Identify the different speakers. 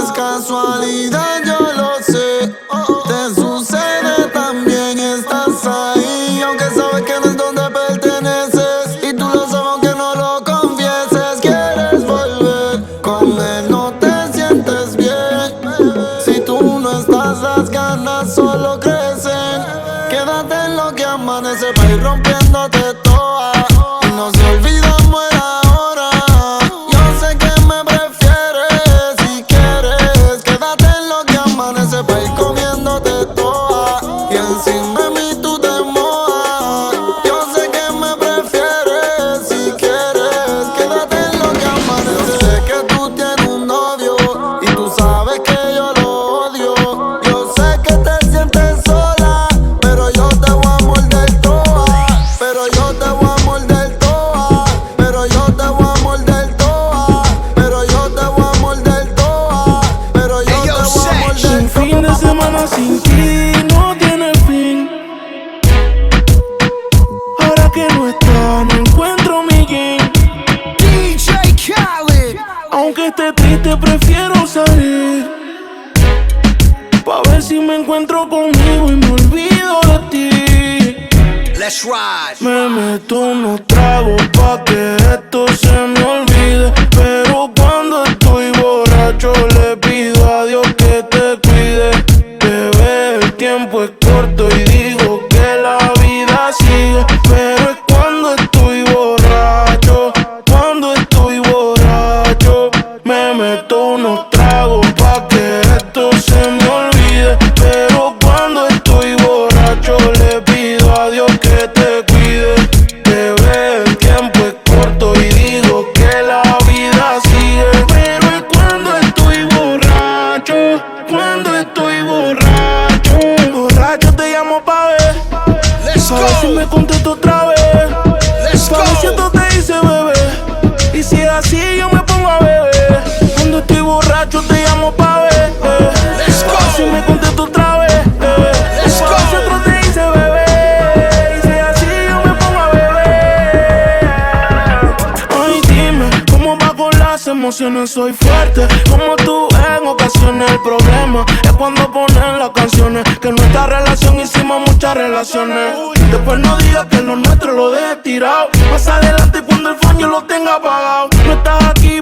Speaker 1: es casualidad, yo lo sé. Te sucede también, estás ahí, aunque sabes que no es donde perteneces. Y tú lo sabes aunque no lo confieses. Quieres volver, con él no te sientes bien. Si tú no estás, las ganas solo crecen. Quédate en lo que amanece pa' ir rompiéndote toda. Y no se olvida, muere ahora. Yo sé que me prefieres. Si quieres, quédate en lo que amanece pa' ir comiéndote toda. Y encima de mí tú te mojas. Yo sé que me prefieres. Si quieres, quédate en lo que amanece. Yo sé que tú tienes un novio y tú sabes que yo lo odio. Yo sé que te sientes sola, pero yo te voy a morder toda. Pero yo te voy a morder toda. Pero yo te voy a morder toda. Pero yo te voy a morder toda. Pero yo te voy a morder.
Speaker 2: Un fin de semana sin ti no tiene fin. Ahora que no está, no encuentro mi game.
Speaker 3: DJ Khaled.
Speaker 2: Aunque esté triste, prefiero salir pa' ver si me encuentro conmigo y me olvido de ti.
Speaker 3: Let's ride.
Speaker 2: Me meto unos tragos pa' que esto se me olvide. Pero cuando estoy borracho le pido a Dios que te cuide. Bebé, el tiempo es corto y digo que la vida sigue. Pero es cuando estoy borracho, me meto unos tragos pa' que esto se me olvide. Pero cuando estoy borracho le pido a Dios que te cuide. Bebé, el tiempo es corto y digo que la vida sigue. Pero es cuando estoy borracho, borracho te llamo pa' ver.
Speaker 3: Let's
Speaker 2: Pa' ver si me
Speaker 3: go.
Speaker 2: contesto otra vez.
Speaker 3: Let's
Speaker 2: Pa' ver si esto
Speaker 3: go.
Speaker 2: te hice bebé. Y si es así yo me pongo a beber. Cuando estoy borracho te llamo pa' ver.
Speaker 3: Let's
Speaker 2: Pa' ver si
Speaker 3: go.
Speaker 2: me contesto otra vez.
Speaker 3: Let's
Speaker 2: Pa' ver si
Speaker 3: go.
Speaker 2: otro te hice bebé. Y si es así yo me pongo a beber. Ay, dime, ¿cómo va con las emociones? Soy fuerte, como tú en ocasiones. El problema es cuando ponen las canciones. Que en nuestra relación hicimos muchas relaciones. Después no digas que lo nuestro lo dejé tirado. Más adelante cuando el phone yo lo tenga apagado. No estás aquí